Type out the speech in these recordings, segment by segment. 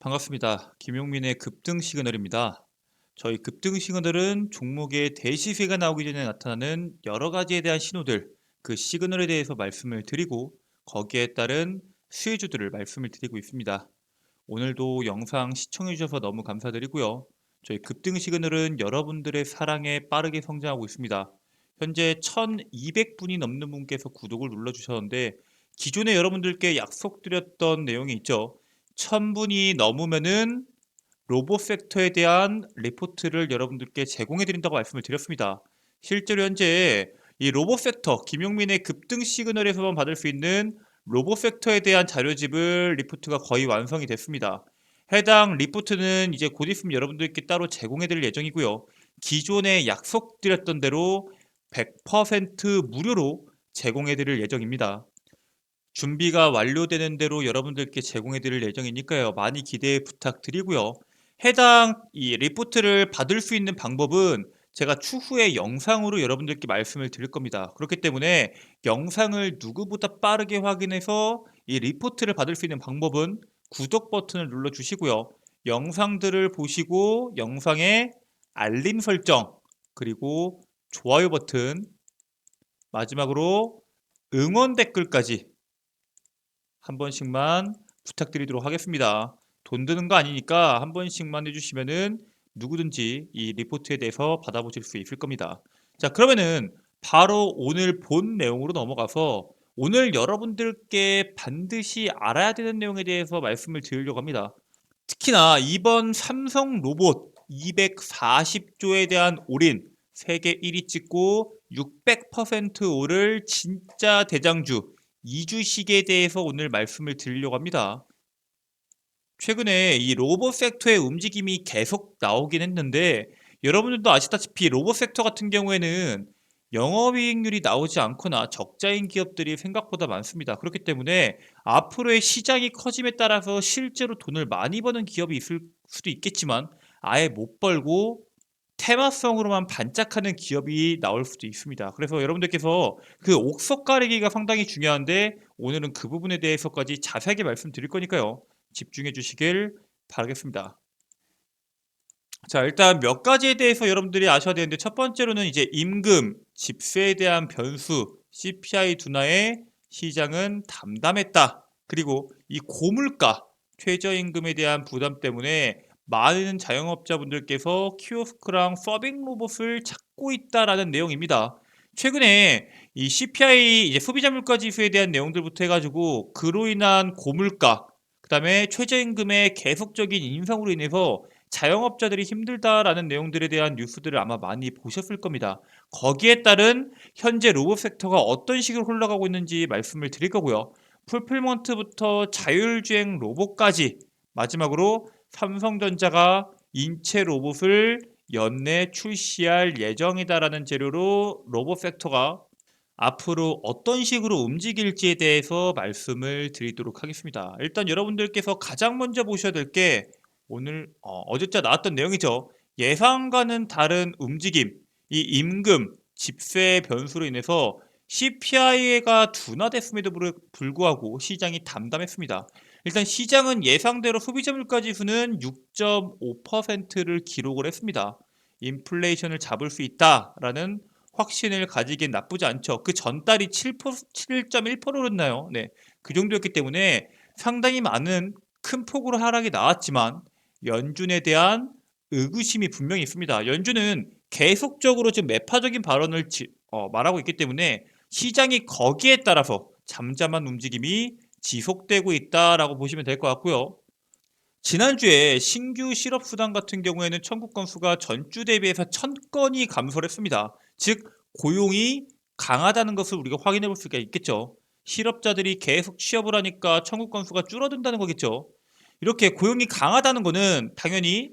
반갑습니다. 김용민의 급등 시그널입니다. 저희 급등 시그널은 종목의 대시세가 나오기 전에 나타나는 여러 가지에 대한 신호들, 그 시그널에 대해서 말씀을 드리고 거기에 따른 수혜주들을 말씀을 드리고 있습니다. 오늘도 영상 시청해 주셔서 너무 감사드리고요. 저희 급등 시그널은 여러분들의 사랑에 빠르게 성장하고 있습니다. 현재 1200분이 넘는 분께서 구독을 눌러주셨는데 기존에 여러분들께 약속드렸던 내용이 있죠. 1000분이 넘으면은 로보섹터에 대한 리포트를 여러분들께 제공해 드린다고 말씀을 드렸습니다. 실제로 현재 이 로보섹터 김용민의 급등 시그널에서만 받을 수 있는 로보섹터에 대한 자료집을 리포트가 거의 완성이 됐습니다. 해당 리포트는 이제 곧 있으면 여러분들께 따로 제공해 드릴 예정이고요. 기존에 약속드렸던 대로 100% 무료로 제공해 드릴 예정입니다. 준비가 완료되는 대로 여러분들께 제공해 드릴 예정이니까요. 많이 기대 부탁드리고요. 해당 이 리포트를 받을 수 있는 방법은 제가 추후에 영상으로 여러분들께 말씀을 드릴 겁니다. 그렇기 때문에 영상을 누구보다 빠르게 확인해서 이 리포트를 받을 수 있는 방법은 구독 버튼을 눌러 주시고요. 영상들을 보시고 영상에 알림 설정 그리고 좋아요 버튼 마지막으로 응원 댓글까지 한 번씩만 부탁드리도록 하겠습니다. 돈 드는 거 아니니까 한 번씩만 해주시면은 누구든지 이 리포트에 대해서 받아보실 수 있을 겁니다. 자, 그러면은 바로 오늘 본 내용으로 넘어가서 오늘 여러분들께 반드시 알아야 되는 내용에 대해서 말씀을 드리려고 합니다. 특히나 이번 삼성 로봇 240조에 대한 올인 세계 1위 찍고 600% 오를 진짜 대장주 이주식에 대해서 오늘 말씀을 드리려고 합니다. 최근에 이 로봇 섹터의 움직임이 계속 나오긴 했는데 여러분들도 아시다시피 로봇 섹터 같은 경우에는 영업이익률이 나오지 않거나 적자인 기업들이 생각보다 많습니다. 그렇기 때문에 앞으로의 시장이 커짐에 따라서 실제로 돈을 많이 버는 기업이 있을 수도 있겠지만 아예 못 벌고 테마성으로만 반짝하는 기업이 나올 수도 있습니다. 그래서 여러분들께서 그 옥석 가리기가 상당히 중요한데 오늘은 그 부분에 대해서까지 자세하게 말씀드릴 거니까요. 집중해 주시길 바라겠습니다. 자, 일단 몇 가지에 대해서 여러분들이 아셔야 되는데 첫 번째로는 이제 임금, 집세에 대한 변수, CPI 둔화에 시장은 담담했다. 그리고 이 고물가, 최저임금에 대한 부담 때문에 많은 자영업자분들께서 키오스크랑 서빙 로봇을 찾고 있다라는 내용입니다. 최근에 이 CPI 이제 소비자 물가 지수에 대한 내용들부터 해가지고 그로 인한 고물가, 그다음에 최저임금의 계속적인 인상으로 인해서 자영업자들이 힘들다라는 내용들에 대한 뉴스들을 아마 많이 보셨을 겁니다. 거기에 따른 현재 로봇 섹터가 어떤 식으로 흘러가고 있는지 말씀을 드릴 거고요. 풀필먼트부터 자율주행 로봇까지 마지막으로 삼성전자가 인체 로봇을 연내 출시할 예정이다라는 재료로 로봇 섹터가 앞으로 어떤 식으로 움직일지에 대해서 말씀을 드리도록 하겠습니다. 일단 여러분들께서 가장 먼저 보셔야 될 게 오늘 어제자 나왔던 내용이죠. 예상과는 다른 움직임, 이 임금, 집세 변수로 인해서 CPI가 둔화됐음에도 불구하고 시장이 담담했습니다. 일단 시장은 예상대로 소비자 물가 지수는 6.5%를 기록을 했습니다. 인플레이션을 잡을 수 있다라는 확신을 가지긴 나쁘지 않죠. 그 전달이 7.1%였나요? 네. 그 정도였기 때문에 상당히 많은 큰 폭으로 하락이 나왔지만 연준에 대한 의구심이 분명히 있습니다. 연준은 계속적으로 지금 매파적인 발언을 말하고 있기 때문에 시장이 거기에 따라서 잠잠한 움직임이 지속되고 있다라고 보시면 될 것 같고요. 지난주에 신규 실업수당 같은 경우에는 청구 건수가 전주 대비해서 1000건이 감소를 했습니다. 즉 고용이 강하다는 것을 우리가 확인해 볼 수가 있겠죠. 실업자들이 계속 취업을 하니까 청구 건수가 줄어든다는 거겠죠. 이렇게 고용이 강하다는 것은 당연히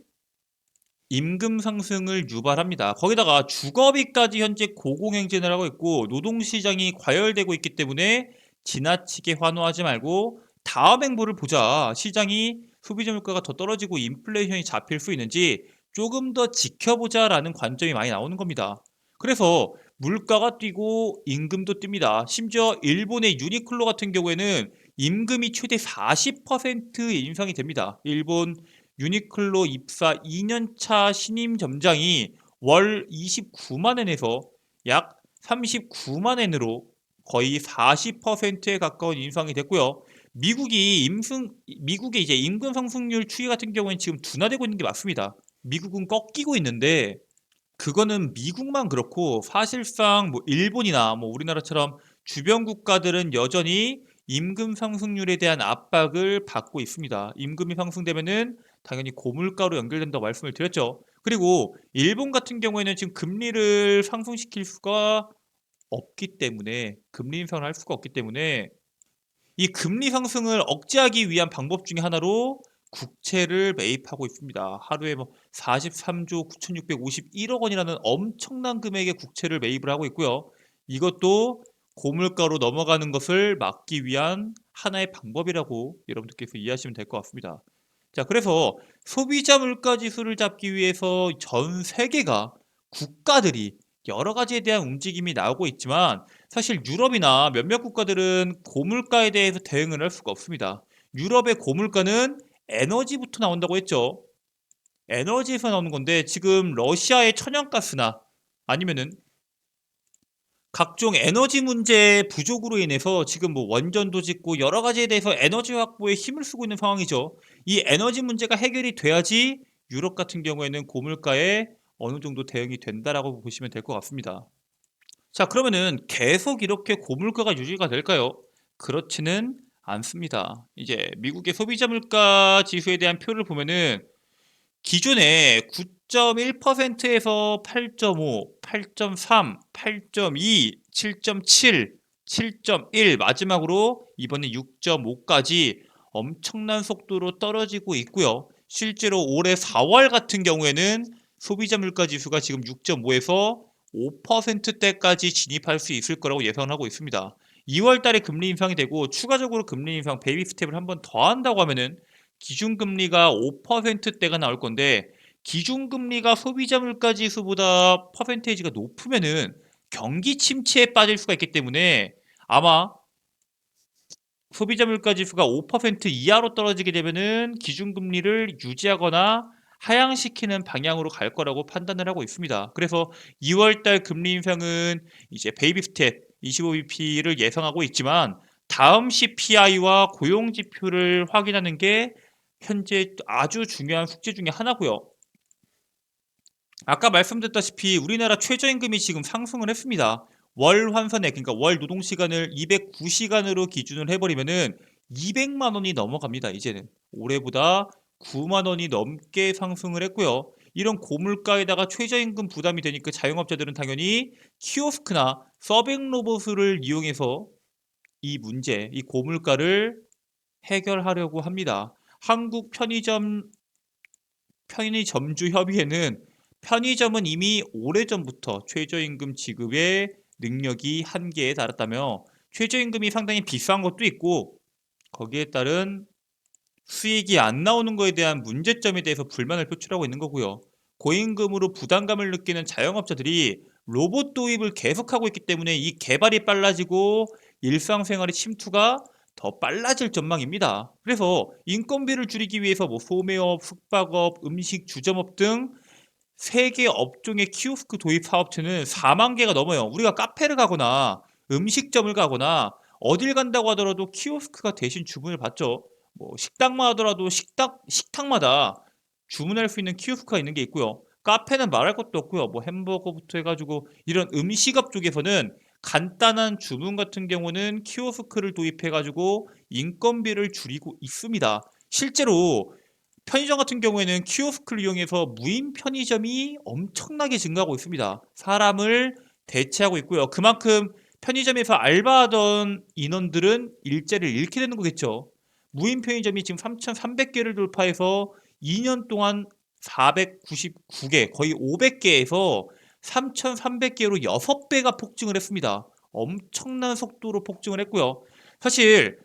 임금 상승을 유발합니다. 거기다가 주거비까지 현재 고공행진을 하고 있고 노동시장이 과열되고 있기 때문에 지나치게 환호하지 말고 다음 행보를 보자. 시장이 소비자 물가가 더 떨어지고 인플레이션이 잡힐 수 있는지 조금 더 지켜보자라는 관점이 많이 나오는 겁니다. 그래서 물가가 뛰고 임금도 뜁니다. 심지어 일본의 유니클로 같은 경우에는 임금이 최대 40% 인상이 됩니다. 일본 유니클로 입사 2년차 신임 점장이 월 29만 엔에서 약 39만 엔으로 거의 40%에 가까운 인상이 됐고요. 미국의 이제 임금 상승률 추이 같은 경우에는 지금 둔화되고 있는 게 맞습니다. 미국은 꺾이고 있는데 그거는 미국만 그렇고 사실상 뭐 일본이나 뭐 우리나라처럼 주변 국가들은 여전히 임금 상승률에 대한 압박을 받고 있습니다. 임금이 상승되면은 당연히 고물가로 연결된다고 말씀을 드렸죠. 그리고 일본 같은 경우에는 지금 금리를 상승시킬 수가 없기 때문에 금리 인상을 할 수가 없기 때문에 이 금리 상승을 억제하기 위한 방법 중에 하나로 국채를 매입하고 있습니다. 하루에 뭐 43조 9,651억 원이라는 엄청난 금액의 국채를 매입을 하고 있고요. 이것도 고물가로 넘어가는 것을 막기 위한 하나의 방법이라고 여러분들께서 이해하시면 될 것 같습니다. 자, 그래서 소비자 물가 지수를 잡기 위해서 전 세계가 국가들이 여러 가지에 대한 움직임이 나오고 있지만 사실 유럽이나 몇몇 국가들은 고물가에 대해서 대응을 할 수가 없습니다. 유럽의 고물가는 에너지부터 나온다고 했죠. 에너지에서 나오는 건데 지금 러시아의 천연가스나 아니면은 각종 에너지 문제 부족으로 인해서 지금 뭐 원전도 짓고 여러 가지에 대해서 에너지 확보에 힘을 쓰고 있는 상황이죠. 이 에너지 문제가 해결이 돼야지 유럽 같은 경우에는 고물가에 어느 정도 대응이 된다라고 보시면 될 것 같습니다. 자, 그러면은 계속 이렇게 고물가가 유지가 될까요? 그렇지는 않습니다. 이제 미국의 소비자 물가 지수에 대한 표를 보면은 기존에 9.1%에서 8.5, 8.3, 8.2, 7.7, 7.1 마지막으로 이번에 6.5까지 엄청난 속도로 떨어지고 있고요. 실제로 올해 4월 같은 경우에는 소비자 물가 지수가 지금 6.5에서 5%대까지 진입할 수 있을 거라고 예상하고 있습니다. 2월 달에 금리 인상이 되고 추가적으로 금리 인상 베이비 스텝을 한 번 더 한다고 하면은 기준금리가 5%대가 나올 건데 기준금리가 소비자 물가 지수보다 퍼센테이지가 높으면은 경기 침체에 빠질 수가 있기 때문에 아마 소비자 물가 지수가 5% 이하로 떨어지게 되면은 기준금리를 유지하거나 하향시키는 방향으로 갈 거라고 판단을 하고 있습니다. 그래서 2월 달 금리 인상은 이제 베이비 스텝 25bp를 예상하고 있지만 다음 CPI와 고용 지표를 확인하는 게 현재 아주 중요한 숙제 중에 하나고요. 아까 말씀드렸다시피 우리나라 최저임금이 지금 상승을 했습니다. 월 환산액, 그러니까 월 노동시간을 209시간으로 기준을 해버리면은 200만 원이 넘어갑니다. 이제는 올해보다 9만 원이 넘게 상승을 했고요. 이런 고물가에다가 최저임금 부담이 되니까 자영업자들은 당연히 키오스크나 서빙 로봇을 이용해서 이 문제, 이 고물가를 해결하려고 합니다. 한국 편의점주 협의회는 편의점은 이미 오래전부터 최저임금 지급의 능력이 한계에 달했다며 최저임금이 상당히 비싼 것도 있고 거기에 따른 수익이 안 나오는 것에 대한 문제점에 대해서 불만을 표출하고 있는 거고요. 고임금으로 부담감을 느끼는 자영업자들이 로봇 도입을 계속하고 있기 때문에 이 개발이 빨라지고 일상생활의 침투가 더 빨라질 전망입니다. 그래서 인건비를 줄이기 위해서 뭐 소매업, 숙박업, 음식, 주점업 등 세계 업종의 키오스크 도입 사업체는 4만 개가 넘어요. 우리가 카페를 가거나 음식점을 가거나 어딜 간다고 하더라도 키오스크가 대신 주문을 받죠. 뭐 식당만 하더라도 식탁마다 주문할 수 있는 키오스크가 있는 게 있고요. 카페는 말할 것도 없고요. 뭐 햄버거부터 해가지고 이런 음식업 쪽에서는 간단한 주문 같은 경우는 키오스크를 도입해가지고 인건비를 줄이고 있습니다. 실제로 편의점 같은 경우에는 키오스크를 이용해서 무인 편의점이 엄청나게 증가하고 있습니다. 사람을 대체하고 있고요. 그만큼 편의점에서 알바하던 인원들은 일자리를 잃게 되는 거겠죠. 무인 편의점이 지금 3,300개를 돌파해서 2년 동안 499개, 거의 500개에서 3,300개로 6배가 폭증을 했습니다. 엄청난 속도로 폭증을 했고요. 사실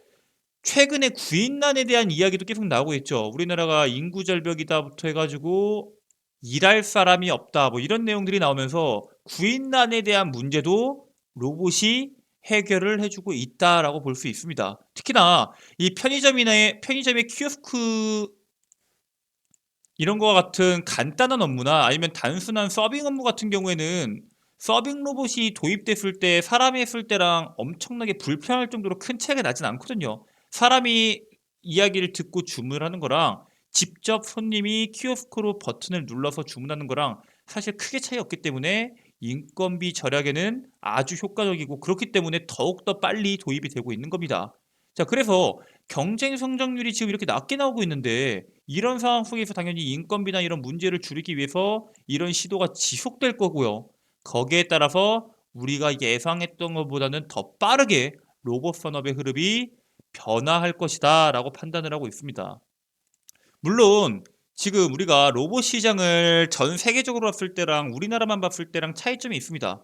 최근에 구인난에 대한 이야기도 계속 나오고 있죠. 우리나라가 인구 절벽이다부터 해가지고 일할 사람이 없다 뭐 이런 내용들이 나오면서 구인난에 대한 문제도 로봇이 해결을 해주고 있다라고 볼 수 있습니다. 특히나 이 편의점의 키오스크 이런 거와 같은 간단한 업무나 아니면 단순한 서빙 업무 같은 경우에는 서빙 로봇이 도입됐을 때 사람이 했을 때랑 엄청나게 불편할 정도로 큰 차이가 나진 않거든요. 사람이 이야기를 듣고 주문하는 거랑 직접 손님이 키오스크로 버튼을 눌러서 주문하는 거랑 사실 크게 차이 없기 때문에 인건비 절약에는 아주 효과적이고 그렇기 때문에 더욱더 빨리 도입이 되고 있는 겁니다. 자, 그래서 경쟁 성장률이 지금 이렇게 낮게 나오고 있는데 이런 상황 속에서 당연히 인건비나 이런 문제를 줄이기 위해서 이런 시도가 지속될 거고요. 거기에 따라서 우리가 예상했던 것보다는 더 빠르게 로봇 산업의 흐름이 변화할 것이다 라고 판단을 하고 있습니다. 물론 지금 우리가 로봇 시장을 전 세계적으로 봤을 때랑 우리나라만 봤을 때랑 차이점이 있습니다.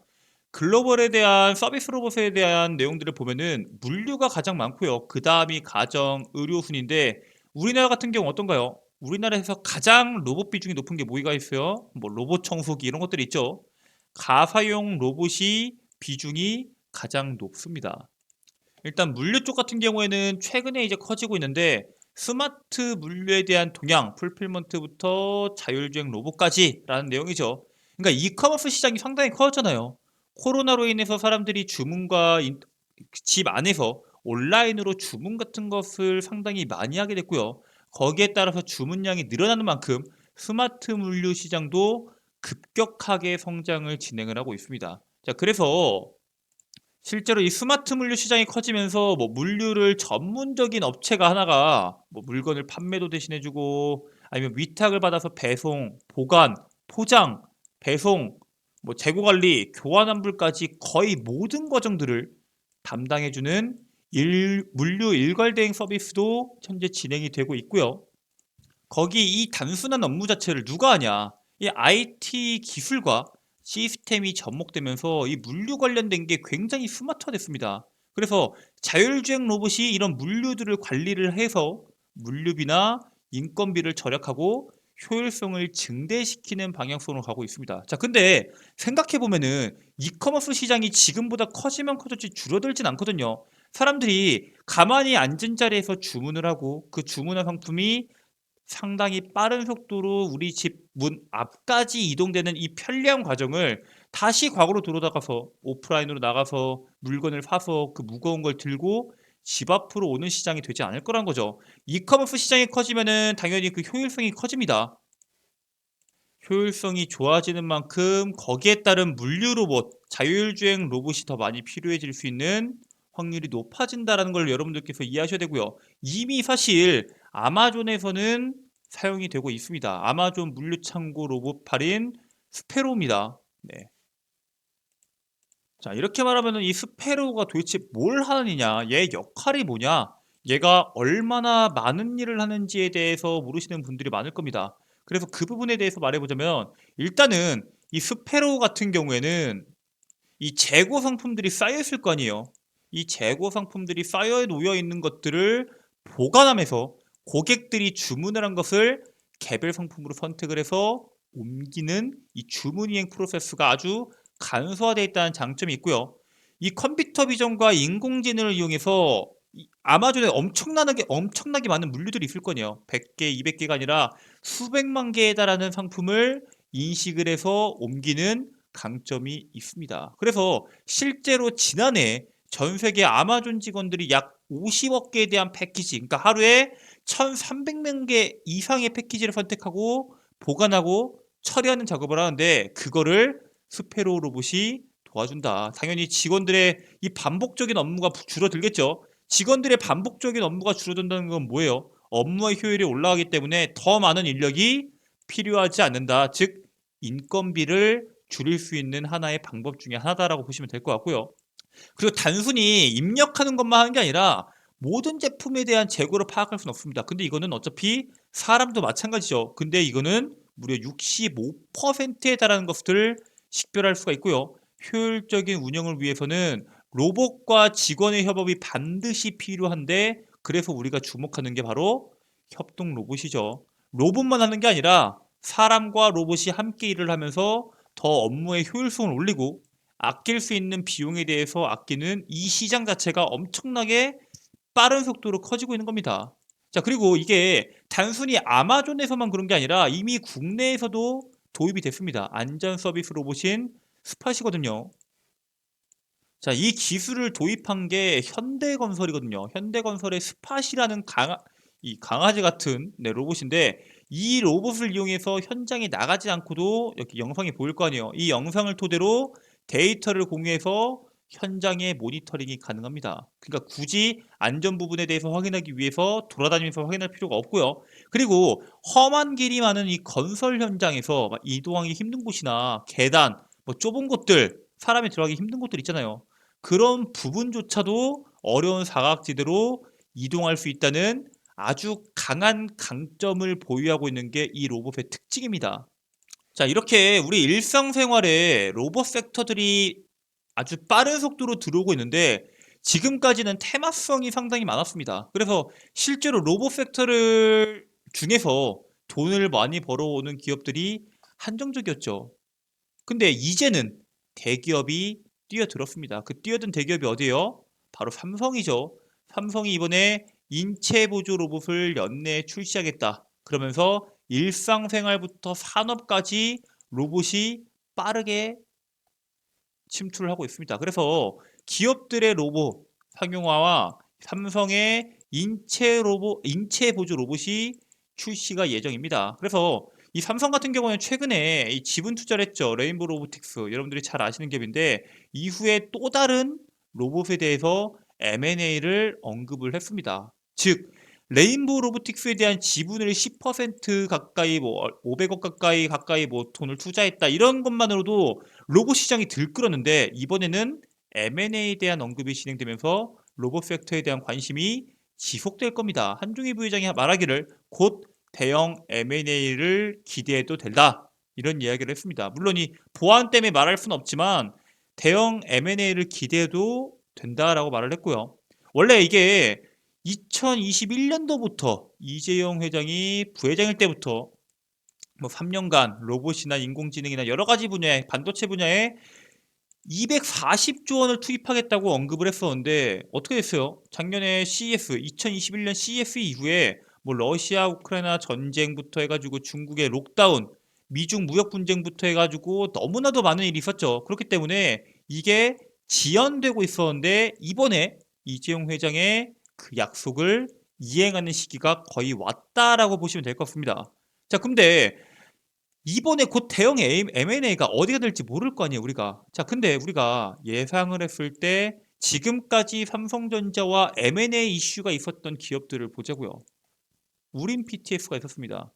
글로벌에 대한 서비스 로봇에 대한 내용들을 보면은 물류가 가장 많고요. 그 다음이 가정, 의료 순인데 우리나라 같은 경우 어떤가요? 우리나라에서 가장 로봇 비중이 높은 게 뭐가 있어요? 뭐 로봇 청소기 이런 것들이 있죠. 가사용 로봇이 비중이 가장 높습니다. 일단 물류 쪽 같은 경우에는 최근에 이제 커지고 있는데 스마트 물류에 대한 동향, 풀필먼트부터 자율주행 로봇까지라는 내용이죠. 그러니까 이커머스 시장이 상당히 커졌잖아요. 코로나로 인해서 사람들이 집 안에서 온라인으로 주문 같은 것을 상당히 많이 하게 됐고요. 거기에 따라서 주문량이 늘어나는 만큼 스마트 물류 시장도 급격하게 성장을 진행을 하고 있습니다. 자, 그래서 실제로 이 스마트 물류 시장이 커지면서 뭐 물류를 전문적인 업체가 하나가 뭐 물건을 판매도 대신해주고 아니면 위탁을 받아서 배송, 보관, 포장, 배송, 뭐 재고 관리, 교환 환불까지 거의 모든 과정들을 담당해주는 물류 일괄 대행 서비스도 현재 진행이 되고 있고요. 거기 이 단순한 업무 자체를 누가 하냐? 이 IT 기술과 시스템이 접목되면서 이 물류 관련된 게 굉장히 스마트화됐습니다. 그래서 자율주행 로봇이 이런 물류들을 관리를 해서 물류비나 인건비를 절약하고 효율성을 증대시키는 방향성으로 가고 있습니다. 자, 근데 생각해 보면은 이커머스 시장이 지금보다 커지면 커졌지 줄어들진 않거든요. 사람들이 가만히 앉은 자리에서 주문을 하고 그 주문한 상품이 상당히 빠른 속도로 우리 집 문 앞까지 이동되는 이 편리한 과정을 다시 과거로 돌아가서 오프라인으로 나가서 물건을 사서 그 무거운 걸 들고 집 앞으로 오는 시장이 되지 않을 거란 거죠. 이커머스 시장이 커지면은 당연히 그 효율성이 커집니다. 효율성이 좋아지는 만큼 거기에 따른 물류 로봇, 자율주행 로봇이 더 많이 필요해질 수 있는 확률이 높아진다라는 걸 여러분들께서 이해하셔야 되고요. 이미 사실 아마존에서는 사용이 되고 있습니다. 아마존 물류창고 로봇팔인 스페로입니다. 네. 자, 이렇게 말하면 이 스페로가 도대체 뭘 하느냐, 얘 역할이 뭐냐, 얘가 얼마나 많은 일을 하는지에 대해서 모르시는 분들이 많을 겁니다. 그래서 그 부분에 대해서 말해보자면 일단은 이 스페로 같은 경우에는 이 재고 상품들이 쌓여 있을 거 아니에요. 이 재고 상품들이 쌓여 놓여 있는 것들을 보관하면서 고객들이 주문을 한 것을 개별 상품으로 선택을 해서 옮기는 이 주문 이행 프로세스가 아주 간소화되어 있다는 장점이 있고요. 이 컴퓨터 비전과 인공지능을 이용해서 아마존에 엄청나게 많은 물류들이 있을 거네요. 100개, 200개가 아니라 수백만 개에 달하는 상품을 인식을 해서 옮기는 강점이 있습니다. 그래서 실제로 지난해 전 세계 아마존 직원들이 약 50억 개에 대한 패키지, 그러니까 하루에 1,300명 개 이상의 패키지를 선택하고 보관하고 처리하는 작업을 하는데 그거를 스페로 로봇이 도와준다. 당연히 직원들의 이 반복적인 업무가 줄어들겠죠. 직원들의 반복적인 업무가 줄어든다는 건 뭐예요? 업무의 효율이 올라가기 때문에 더 많은 인력이 필요하지 않는다. 즉 인건비를 줄일 수 있는 하나의 방법 중에 하나다라고 보시면 될 것 같고요. 그리고 단순히 입력하는 것만 하는 게 아니라 모든 제품에 대한 재고를 파악할 수는 없습니다. 근데 이거는 어차피 사람도 마찬가지죠. 근데 이거는 무려 65%에 달하는 것들을 식별할 수가 있고요. 효율적인 운영을 위해서는 로봇과 직원의 협업이 반드시 필요한데 그래서 우리가 주목하는 게 바로 협동 로봇이죠. 로봇만 하는 게 아니라 사람과 로봇이 함께 일을 하면서 더 업무의 효율성을 올리고 아낄 수 있는 비용에 대해서 아끼는 이 시장 자체가 엄청나게 빠른 속도로 커지고 있는 겁니다. 자, 그리고 이게 단순히 아마존에서만 그런 게 아니라 이미 국내에서도 도입이 됐습니다. 안전 서비스 로봇인 스팟이거든요. 자, 이 기술을 도입한 게 현대건설이거든요. 현대건설의 스팟이라는 이 강아지 같은 로봇인데 이 로봇을 이용해서 현장에 나가지 않고도 이렇게 영상이 보일 거 아니에요. 이 영상을 토대로 데이터를 공유해서 현장의 모니터링이 가능합니다. 그러니까 굳이 안전 부분에 대해서 확인하기 위해서 돌아다니면서 확인할 필요가 없고요. 그리고 험한 길이 많은 이 건설 현장에서 막 이동하기 힘든 곳이나 계단, 뭐 좁은 곳들, 사람이 들어가기 힘든 곳들 있잖아요. 그런 부분조차도 어려운 사각지대로 이동할 수 있다는 아주 강한 강점을 보유하고 있는 게 이 로봇의 특징입니다. 자, 이렇게 우리 일상생활에 로봇 섹터들이 아주 빠른 속도로 들어오고 있는데 지금까지는 테마성이 상당히 많았습니다. 그래서 실제로 로봇 섹터를 중에서 돈을 많이 벌어오는 기업들이 한정적이었죠. 근데 이제는 대기업이 뛰어들었습니다. 그 뛰어든 대기업이 어디예요? 바로 삼성이죠. 삼성이 이번에 인체 보조 로봇을 연내에 출시하겠다. 그러면서 일상생활부터 산업까지 로봇이 빠르게 침투를 하고 있습니다. 그래서 기업들의 로봇 상용화와 삼성의 인체 보조 로봇이 출시가 예정입니다. 그래서 이 삼성 같은 경우는 최근에 이 지분 투자를 했죠. 레인보우 로보틱스. 여러분들이 잘 아시는 기업인데 이후에 또 다른 로봇에 대해서 M&A를 언급을 했습니다. 즉 레인보우 로보틱스에 대한 지분을 10% 가까이 뭐 500억 가까이 뭐 돈을 투자했다. 이런 것만으로도 로봇 시장이 들끓었는데 이번에는 M&A에 대한 언급이 진행되면서 로봇 섹터에 대한 관심이 지속될 겁니다. 한중희 부회장이 말하기를 곧 대형 M&A를 기대해도 된다. 이런 이야기를 했습니다. 물론 이 보안 때문에 말할 수는 없지만 대형 M&A를 기대해도 된다라고 말을 했고요. 원래 이게 2021년도부터 이재용 회장이 부회장일 때부터 뭐 3년간 로봇이나 인공지능이나 여러 가지 분야에 반도체 분야에 240조 원을 투입하겠다고 언급을 했었는데 어떻게 됐어요? 작년에 CES 2021년 CES 이후에 뭐 러시아 우크라이나 전쟁부터 해가지고 중국의 록다운 미중 무역 분쟁부터 해가지고 너무나도 많은 일이 있었죠. 그렇기 때문에 이게 지연되고 있었는데 이번에 이재용 회장의 그 약속을 이행하는 시기가 거의 왔다라고 보시면 될 것 같습니다. 자, 근데 이번에 곧 대형 M&A가 어디가 될지 모를 거 아니에요, 우리가. 자, 근데 우리가 예상을 했을 때 지금까지 삼성전자와 M&A 이슈가 있었던 기업들을 보자고요. 우린 PTS가 있었습니다.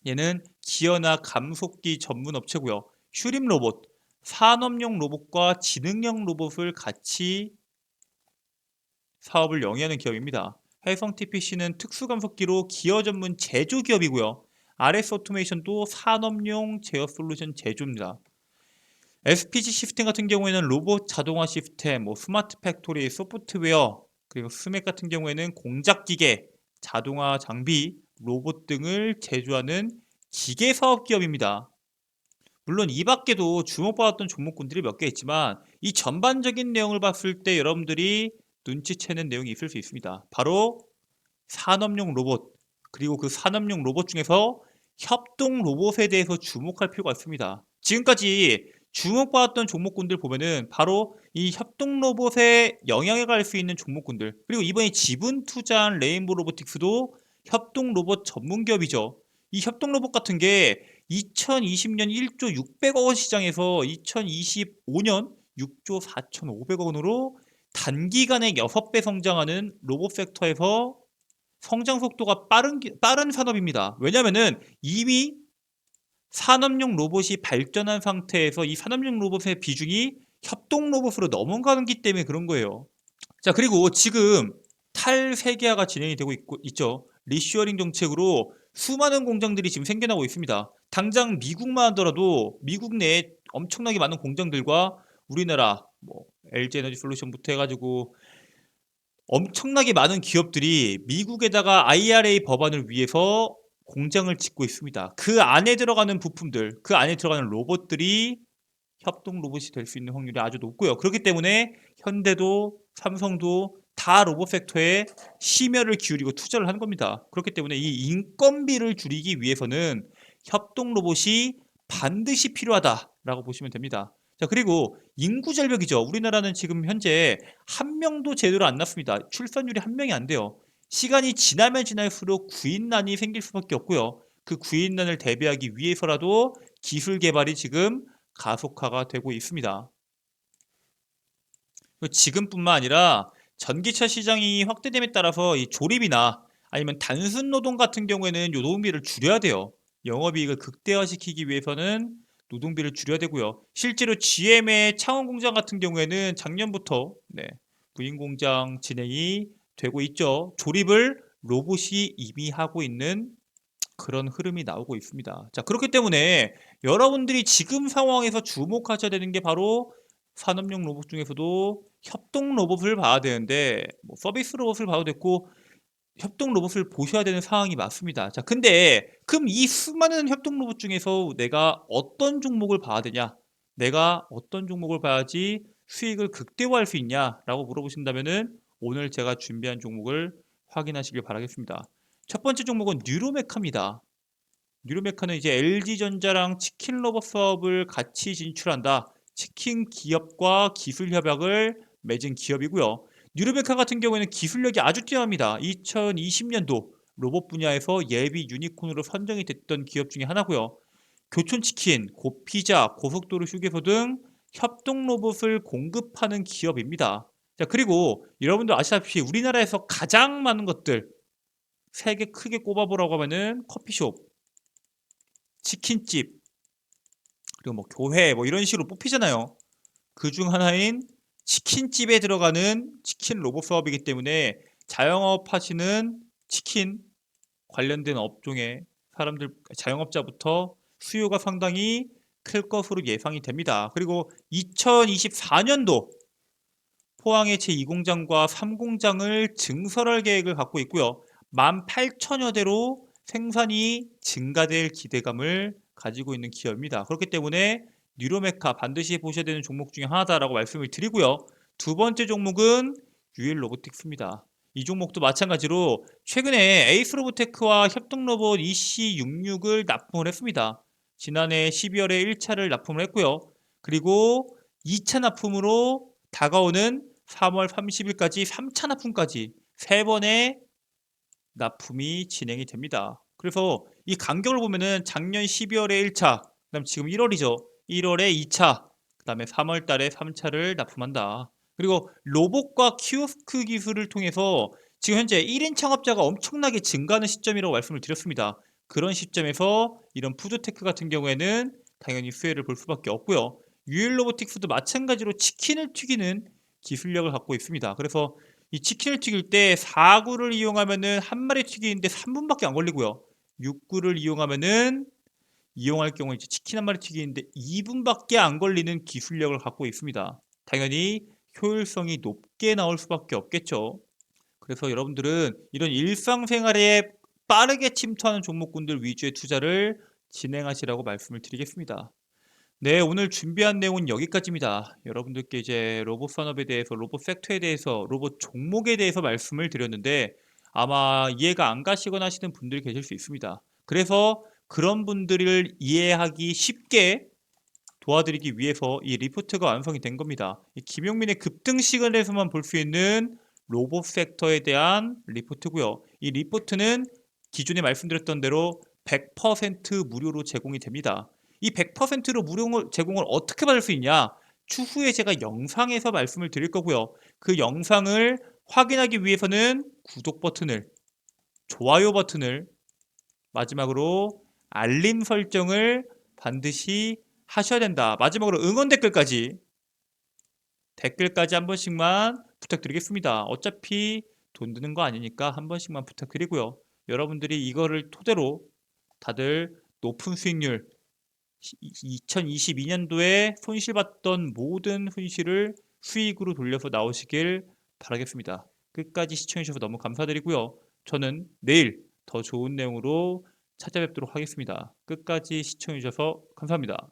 얘는 기어나 감속기 전문 업체고요. 슈림 로봇, 산업용 로봇과 지능형 로봇을 같이 사업을 영위하는 기업입니다. 해성 TPC는 특수감속기로 기어 전문 제조 기업이고요. RS 오토메이션도 산업용 제어 솔루션 제조입니다. SPG 시스템 같은 경우에는 로봇 자동화 시스템, 뭐 스마트 팩토리, 소프트웨어, 그리고 스맥 같은 경우에는 공작 기계, 자동화 장비, 로봇 등을 제조하는 기계 사업 기업입니다. 물론 이 밖에도 주목받았던 종목군들이 몇 개 있지만 이 전반적인 내용을 봤을 때 여러분들이 눈치채는 내용이 있을 수 있습니다. 바로 산업용 로봇, 그리고 그 산업용 로봇 중에서 협동 로봇에 대해서 주목할 필요가 있습니다. 지금까지 주목받았던 종목군들 보면은 바로 이 협동 로봇에 영향을 갈 수 있는 종목군들, 그리고 이번에 지분 투자한 레인보우 로보틱스도 협동 로봇 전문 기업이죠. 이 협동 로봇 같은 게 2020년 1조 600억 원 시장에서 2025년 6조 4,500억 원으로 단기간에 6배 성장하는 로봇 섹터에서 성장 속도가 빠른 산업입니다. 왜냐면은 이미 산업용 로봇이 발전한 상태에서 이 산업용 로봇의 비중이 협동 로봇으로 넘어가기 때문에 그런 거예요. 자, 그리고 지금 탈세계화가 진행이 되고 있죠. 리쇼어링 정책으로 수많은 공장들이 지금 생겨나고 있습니다. 당장 미국만 하더라도 미국 내에 엄청나게 많은 공장들과 우리나라 뭐 LG 에너지 솔루션부터 해가지고 엄청나게 많은 기업들이 미국에다가 IRA 법안을 위해서 공장을 짓고 있습니다. 그 안에 들어가는 부품들, 그 안에 들어가는 로봇들이 협동 로봇이 될 수 있는 확률이 아주 높고요. 그렇기 때문에 현대도 삼성도 다 로봇 섹터에 심혈을 기울이고 투자를 하는 겁니다. 그렇기 때문에 이 인건비를 줄이기 위해서는 협동 로봇이 반드시 필요하다라고 보시면 됩니다. 자, 그리고 인구 절벽이죠. 우리나라는 지금 현재 한 명도 제대로 안 낳습니다. 출산율이 한 명이 안 돼요. 시간이 지나면 지날수록 구인난이 생길 수밖에 없고요. 그 구인난을 대비하기 위해서라도 기술 개발이 지금 가속화가 되고 있습니다. 지금뿐만 아니라 전기차 시장이 확대됨에 따라서 이 조립이나 아니면 단순 노동 같은 경우에는 노동비를 줄여야 돼요. 영업이익을 극대화시키기 위해서는 노동비를 줄여야 되고요. 실제로 GM의 창원 공장 같은 경우에는 작년부터 부인 공장 진행이 되고 있죠. 조립을 로봇이 이미 하고 있는 그런 흐름이 나오고 있습니다. 자, 그렇기 때문에 여러분들이 지금 상황에서 주목하셔야 되는 게 바로 산업용 로봇 중에서도 협동 로봇을 봐야 되는데 서비스 로봇을 봐도 됐고 협동 로봇을 보셔야 되는 상황이 맞습니다. 자, 근데 그럼 이 수많은 협동 로봇 중에서 내가 어떤 종목을 봐야 되냐? 내가 어떤 종목을 봐야지 수익을 극대화할 수 있냐라고 물어보신다면은 오늘 제가 준비한 종목을 확인하시길 바라겠습니다. 첫 번째 종목은 뉴로메카입니다. 뉴로메카는 이제 LG전자랑 치킨 로봇 사업을 같이 진출한다. 치킨 기업과 기술 협약을 맺은 기업이고요. 뉴로메카 같은 경우에는 기술력이 아주 뛰어납니다. 2020년도 로봇 분야에서 예비 유니콘으로 선정이 됐던 기업 중에 하나고요. 교촌치킨, 고피자, 고속도로 휴게소 등 협동 로봇을 공급하는 기업입니다. 자, 그리고 여러분도 아시다시피 우리나라에서 가장 많은 것들 세 개 크게 꼽아보라고 하면은 커피숍, 치킨집, 그리고 뭐 교회 뭐 이런 식으로 뽑히잖아요. 그 중 하나인 치킨집에 들어가는 치킨 로봇 사업이기 때문에 자영업 하시는 치킨 관련된 업종의 사람들, 자영업자부터 수요가 상당히 클 것으로 예상이 됩니다. 그리고 2024년도 포항의 제2공장과 3공장을 증설할 계획을 갖고 있고요. 18,000여 대로 생산이 증가될 기대감을 가지고 있는 기업입니다. 그렇기 때문에 뉴로메카 반드시 보셔야 되는 종목 중에 하나다라고 말씀을 드리고요. 두 번째 종목은 유일 로보틱스입니다. 이 종목도 마찬가지로 최근에 에이스 로보테크와 협동로봇 EC66을 납품을 했습니다. 지난해 12월에 1차를 납품을 했고요. 그리고 2차 납품으로 다가오는 3월 30일까지 3차 납품까지 3번의 납품이 진행이 됩니다. 그래서 이 간격을 보면은 작년 12월에 1차, 그다음 지금 1월이죠. 1월에 2차, 그다음에 3월 달에 3차를 납품한다. 그리고 로봇과 키오스크 기술을 통해서 지금 현재 1인 창업자가 엄청나게 증가하는 시점이라고 말씀을 드렸습니다. 그런 시점에서 이런 푸드테크 같은 경우에는 당연히 수혜를 볼 수밖에 없고요. 유일 로보틱스도 마찬가지로 치킨을 튀기는 기술력을 갖고 있습니다. 그래서 이 치킨을 튀길 때 4구를 이용하면은 한 마리 튀기는데 3분밖에 안 걸리고요. 6구를 이용할 경우 이제 치킨 한 마리 튀기는데 2분밖에 안 걸리는 기술력을 갖고 있습니다. 당연히 효율성이 높게 나올 수밖에 없겠죠. 그래서 여러분들은 이런 일상생활에 빠르게 침투하는 종목군들 위주의 투자를 진행하시라고 말씀을 드리겠습니다. 네, 오늘 준비한 내용은 여기까지입니다. 여러분들께 이제 로봇 산업에 대해서, 로봇 섹터에 대해서, 로봇 종목에 대해서 말씀을 드렸는데 아마 이해가 안 가시거나 하시는 분들이 계실 수 있습니다. 그래서 그런 분들을 이해하기 쉽게 도와드리기 위해서 이 리포트가 완성이 된 겁니다. 이 김용민의 급등 시간에서만 볼 수 있는 로봇 섹터에 대한 리포트고요. 이 리포트는 기존에 말씀드렸던 대로 100% 무료로 제공이 됩니다. 이 100%로 무료 제공을 어떻게 받을 수 있냐? 추후에 제가 영상에서 말씀을 드릴 거고요. 그 영상을 확인하기 위해서는 구독 버튼을, 좋아요 버튼을, 마지막으로 알림 설정을 반드시 하셔야 된다. 마지막으로 응원 댓글까지 한 번씩만 부탁드리겠습니다. 어차피 돈 드는 거 아니니까 한 번씩만 부탁드리고요. 여러분들이 이거를 토대로 다들 높은 수익률, 2022년도에 손실봤던 모든 손실을 수익으로 돌려서 나오시길 바라겠습니다. 끝까지 시청해주셔서 너무 감사드리고요. 저는 내일 더 좋은 내용으로 찾아뵙도록 하겠습니다. 끝까지 시청해주셔서 감사합니다.